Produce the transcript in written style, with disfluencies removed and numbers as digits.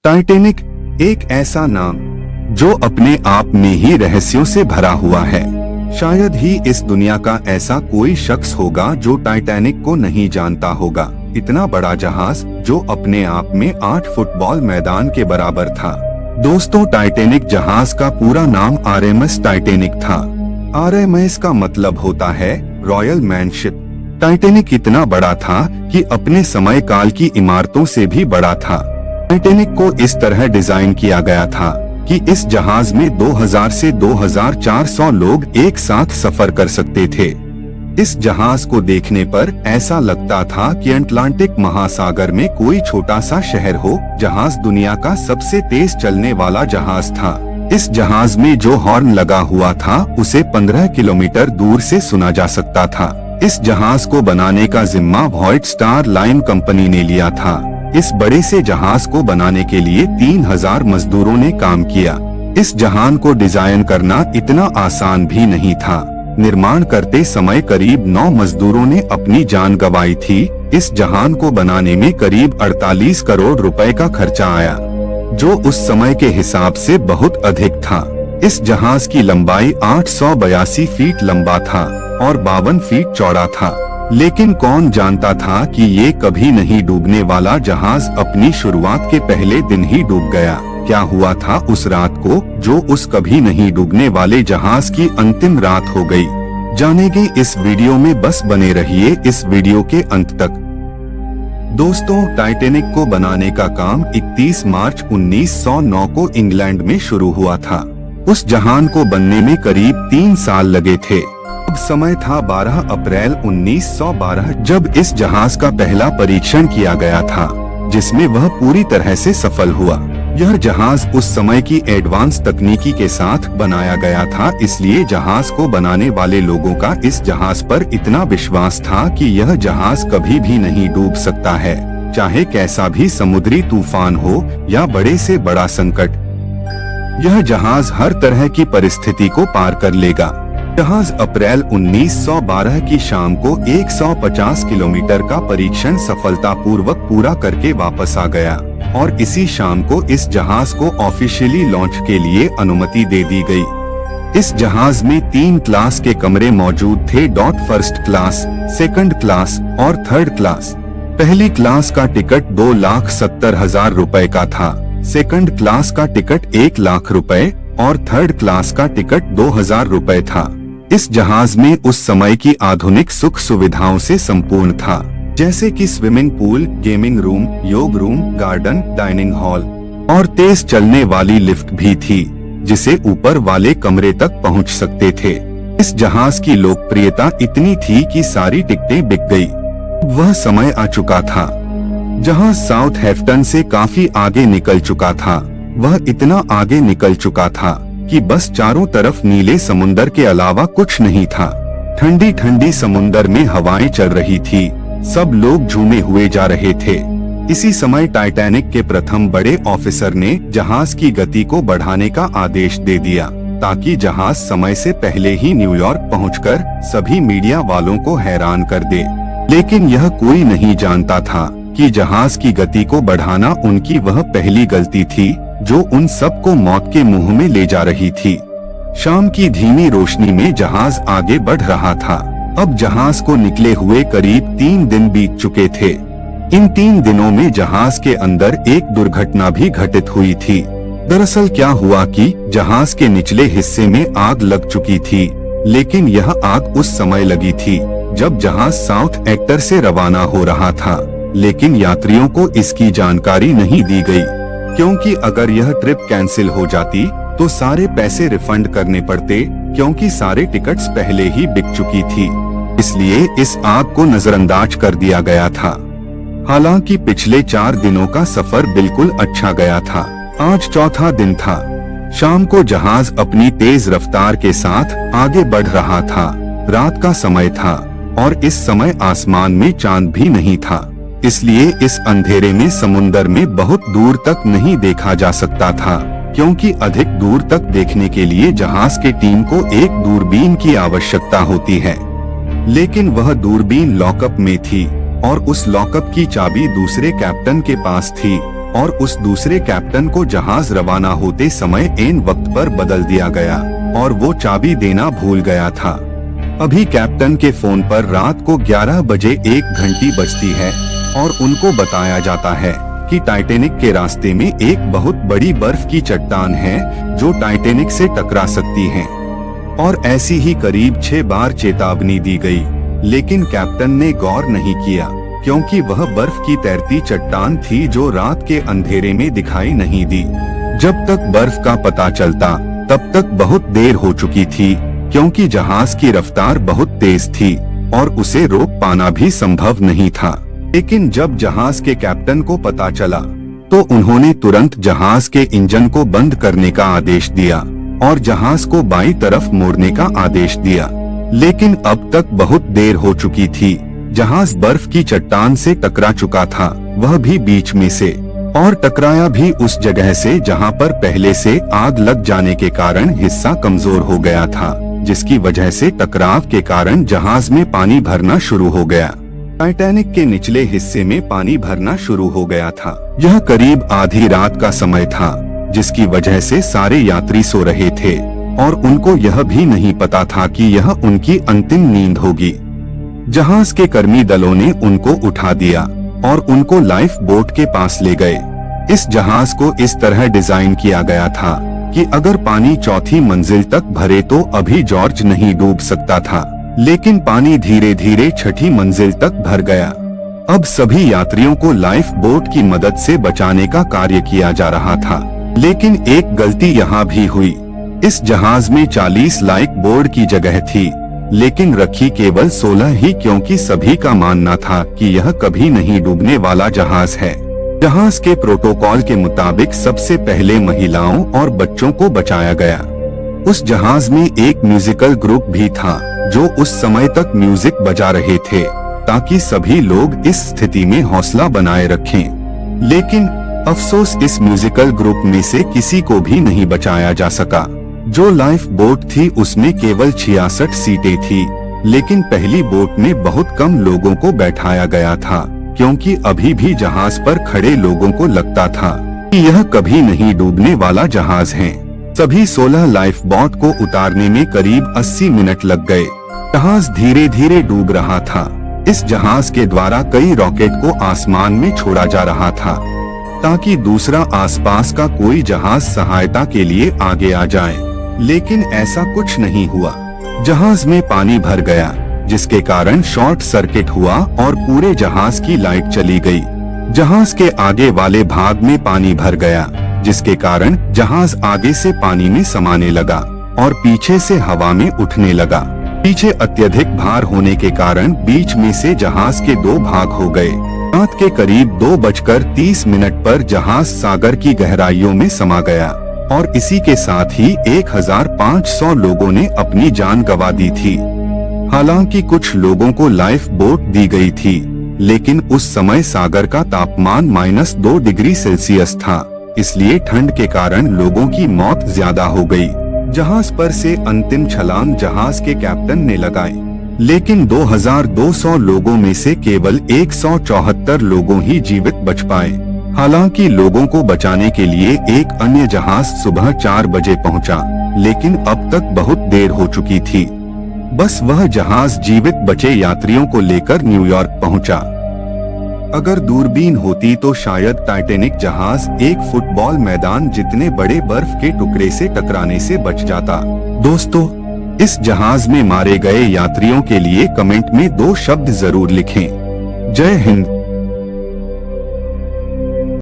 Titanic एक ऐसा नाम जो अपने आप में ही रहस्यों से भरा हुआ है। शायद ही इस दुनिया का ऐसा कोई शख्स होगा जो टाइटैनिक को नहीं जानता होगा। इतना बड़ा जहाज जो अपने आप में 8 फुटबॉल मैदान के बराबर था। दोस्तों, टाइटैनिक जहाज का पूरा नाम RMS टाइटैनिक था। RMS का मतलब होता है रॉयल मैनशिप। टाइटैनिक इतना बड़ा था कि अपने समय काल की इमारतों से भी बड़ा था। टाइटैनिक को इस तरह डिजाइन किया गया था कि इस जहाज में 2000 से 2400 लोग एक साथ सफर कर सकते थे। इस जहाज को देखने पर ऐसा लगता था कि अटलांटिक महासागर में कोई छोटा सा शहर हो। जहाज दुनिया का सबसे तेज चलने वाला जहाज था। इस जहाज में जो हॉर्न लगा हुआ था उसे 15 किलोमीटर दूर से सुना जा सकता था। इस जहाज को बनाने का जिम्मा व्हाइट स्टार लाइन कंपनी ने लिया था। इस बड़े से जहाज को बनाने के लिए 3000 मजदूरों ने काम किया। इस जहाज को डिजाइन करना इतना आसान भी नहीं था। निर्माण करते समय करीब 9 मजदूरों ने अपनी जान गंवाई थी। इस जहाज को बनाने में करीब 48 करोड़ रुपए का खर्चा आया, जो उस समय के हिसाब से बहुत अधिक था। इस जहाज की लंबाई 882 फीट लंबा था और 52 फीट चौड़ा था। लेकिन कौन जानता था कि ये कभी नहीं डूबने वाला जहाज अपनी शुरुआत के पहले दिन ही डूब गया। क्या हुआ था उस रात को जो उस कभी नहीं डूबने वाले जहाज की अंतिम रात हो गई? जानेंगे इस वीडियो में, बस बने रहिए इस वीडियो के अंत तक। दोस्तों, टाइटैनिक को बनाने का काम 31 मार्च 1909 को इंग्लैंड में शुरू हुआ था। उस जहाज को बनने में करीब 3 साल लगे थे। अब समय था 12 अप्रैल 1912 जब इस जहाज का पहला परीक्षण किया गया था, जिसमें वह पूरी तरह से सफल हुआ। यह जहाज उस समय की एडवांस तकनीकी के साथ बनाया गया था, इसलिए जहाज को बनाने वाले लोगों का इस जहाज पर इतना विश्वास था कि यह जहाज कभी भी नहीं डूब सकता है, चाहे कैसा भी समुद्री तूफान हो या बड़े से बड़ा संकट। यह जहाज हर तरह की परिस्थिति को पार कर लेगा। जहाज अप्रैल 1912 की शाम को 150 किलोमीटर का परीक्षण सफलतापूर्वक पूरा करके वापस आ गया और इसी शाम को इस जहाज को ऑफिशियली लॉन्च के लिए अनुमति दे दी गई। इस जहाज में 3 क्लास के कमरे मौजूद थे: फर्स्ट क्लास, सेकंड क्लास और थर्ड क्लास। पहली क्लास का टिकट 2,70,000 रुपए का था, सेकंड क्लास का टिकट 1 लाख रुपए और थर्ड क्लास का टिकट 2,000 रुपए था। इस जहाज में उस समय की आधुनिक सुख सुविधाओं से संपूर्ण था, जैसे कि स्विमिंग पूल, गेमिंग रूम, योग रूम, गार्डन, डाइनिंग हॉल और तेज चलने वाली लिफ्ट भी थी, जिसे ऊपर वाले कमरे तक पहुंच सकते थे। इस जहाज की लोकप्रियता इतनी थी कि सारी टिकटें बिक गई। वह समय आ चुका था जहां साउथहैम्पटन से काफी आगे निकल चुका था। वह इतना आगे निकल चुका था कि बस चारों तरफ नीले समुंदर के अलावा कुछ नहीं था। ठंडी ठंडी समुंदर में हवाएं चल रही थी। सब लोग झूमे हुए जा रहे थे। इसी समय टाइटैनिक के प्रथम बड़े ऑफिसर ने जहाज की गति को बढ़ाने का आदेश दे दिया, ताकि जहाज समय से पहले ही न्यूयॉर्क पहुंचकर सभी मीडिया वालों को हैरान कर दे। लेकिन यह कोई नहीं जानता था कि जहाज की गति को बढ़ाना उनकी वह पहली गलती थी जो उन सबको मौत के मुंह में ले जा रही थी। शाम की धीमी रोशनी में जहाज आगे बढ़ रहा था। अब जहाज को निकले हुए करीब 3 दिन बीत चुके थे। इन 3 दिनों में जहाज के अंदर एक दुर्घटना भी घटित हुई थी। दरअसल क्या हुआ कि जहाज के निचले हिस्से में आग लग चुकी थी, लेकिन यह आग उस समय लगी थी जब जहाज साउथ एक्टर से रवाना हो रहा था। लेकिन यात्रियों को इसकी जानकारी नहीं दी गई, क्योंकि अगर यह ट्रिप कैंसिल हो जाती तो सारे पैसे रिफंड करने पड़ते, क्योंकि सारे टिकट्स पहले ही बिक चुकी थी। इसलिए इस आग को नजरअंदाज कर दिया गया था। हालांकि पिछले 4 दिनों का सफर बिल्कुल अच्छा गया था। आज चौथा दिन था। शाम को जहाज अपनी तेज रफ्तार के साथ आगे बढ़ रहा था। रात का समय था और इस समय आसमान में चांद भी नहीं था, इसलिए इस अंधेरे में समुंदर में बहुत दूर तक नहीं देखा जा सकता था, क्योंकि अधिक दूर तक देखने के लिए जहाज के टीम को एक दूरबीन की आवश्यकता होती है। लेकिन वह दूरबीन लॉकअप में थी और उस लॉकअप की चाबी दूसरे कैप्टन के पास थी। और उस दूसरे कैप्टन को जहाज रवाना होते समय ऐन वक्त पर बदल दिया गया और वो चाबी देना भूल गया था। अभी कैप्टन के फोन पर रात को 11 बजे 1 घंटी बजती है और उनको बताया जाता है कि टाइटैनिक के रास्ते में एक बहुत बड़ी बर्फ की चट्टान है जो टाइटैनिक से टकरा सकती है। और ऐसी ही करीब 6 बार चेतावनी दी गई, लेकिन कैप्टन ने गौर नहीं किया क्योंकि वह बर्फ की तैरती चट्टान थी जो रात के अंधेरे में दिखाई नहीं दी। जब तक बर्फ का पता चलता तब तक बहुत देर हो चुकी थी क्योंकि जहाज की रफ्तार बहुत तेज थी और उसे रोक पाना भी संभव नहीं था। लेकिन जब जहाज के कैप्टन को पता चला तो उन्होंने तुरंत जहाज के इंजन को बंद करने का आदेश दिया और जहाज को बाईं तरफ मोड़ने का आदेश दिया। लेकिन अब तक बहुत देर हो चुकी थी। जहाज बर्फ की चट्टान से टकरा चुका था, वह भी बीच में से, और टकराया भी उस जगह से जहां पर पहले से आग लग जाने के कारण हिस्सा कमजोर हो गया था, जिसकी वजह से टकराव के कारण जहाज में पानी भरना शुरू हो गया। टाइटैनिक के निचले हिस्से में पानी भरना शुरू हो गया था। यह करीब आधी रात का समय था, जिसकी वजह से सारे यात्री सो रहे थे और उनको यह भी नहीं पता था कि यह उनकी अंतिम नींद होगी। जहाज के कर्मी दलों ने उनको उठा दिया और उनको लाइफ बोट के पास ले गए। इस जहाज को इस तरह डिजाइन किया गया था कि अगर पानी चौथी मंजिल तक भरे तो अभी जॉर्ज नहीं डूब सकता था, लेकिन पानी धीरे धीरे छठी मंजिल तक भर गया। अब सभी यात्रियों को लाइफ बोट की मदद से बचाने का कार्य किया जा रहा था, लेकिन एक गलती यहाँ भी हुई। इस जहाज में 40 लाइफ बोट की जगह थी, लेकिन रखी केवल 16 ही क्योंकि सभी का मानना था कि यह कभी नहीं डूबने वाला जहाज है। जहाज के प्रोटोकॉल के मुताबिक सबसे पहले महिलाओं और बच्चों को बचाया गया। उस जहाज में एक म्यूजिकल ग्रुप भी था जो उस समय तक म्यूजिक बजा रहे थे ताकि सभी लोग इस स्थिति में हौसला बनाए रखें। लेकिन अफसोस इस म्यूजिकल ग्रुप में से किसी को भी नहीं बचाया जा सका। जो लाइफ बोट थी उसमें केवल 66 सीटें थी, लेकिन पहली बोट में बहुत कम लोगों को बैठाया गया था क्योंकि अभी भी जहाज पर खड़े लोगों को लगता था कि यह कभी नहीं डूबने वाला जहाज है। सभी 16 लाइफ बोट को उतारने में करीब 80 मिनट लग गए। जहाज धीरे धीरे डूब रहा था। इस जहाज के द्वारा कई रॉकेट को आसमान में छोड़ा जा रहा था ताकि दूसरा आसपास का कोई जहाज सहायता के लिए आगे आ जाए, लेकिन ऐसा कुछ नहीं हुआ। जहाज में पानी भर गया, जिसके कारण शॉर्ट सर्किट हुआ और पूरे जहाज की लाइट चली गई। जहाज के आगे वाले भाग में पानी भर गया, जिसके कारण जहाज आगे से पानी में समाने लगा और पीछे से हवा में उठने लगा। पीछे अत्यधिक भार होने के कारण बीच में से जहाज के 2 भाग हो गए। रात के करीब 2:30 पर जहाज सागर की गहराइयों में समा गया और इसी के साथ ही 1500 लोगों ने अपनी जान गंवा दी थी। हालांकि कुछ लोगों को लाइफ बोट दी गई थी, लेकिन उस समय सागर का तापमान -2 डिग्री सेल्सियस था, इसलिए ठंड के कारण लोगों की मौत ज्यादा हो गई। जहाज पर से अंतिम छलांग जहाज के कैप्टन ने लगाई, लेकिन 2200 लोगों में से केवल 174 लोगों ही जीवित बच पाए। हालांकि लोगों को बचाने के लिए एक अन्य जहाज सुबह 4 बजे पहुंचा, लेकिन अब तक बहुत देर हो चुकी थी। बस वह जहाज जीवित बचे यात्रियों को लेकर न्यूयॉर्क पहुंचा। अगर दूरबीन होती तो शायद टाइटैनिक जहाज एक फुटबॉल मैदान जितने बड़े बर्फ के टुकड़े से टकराने से बच जाता। दोस्तों, इस जहाज में मारे गए यात्रियों के लिए कमेंट में 2 शब्द जरूर लिखें। जय हिंद।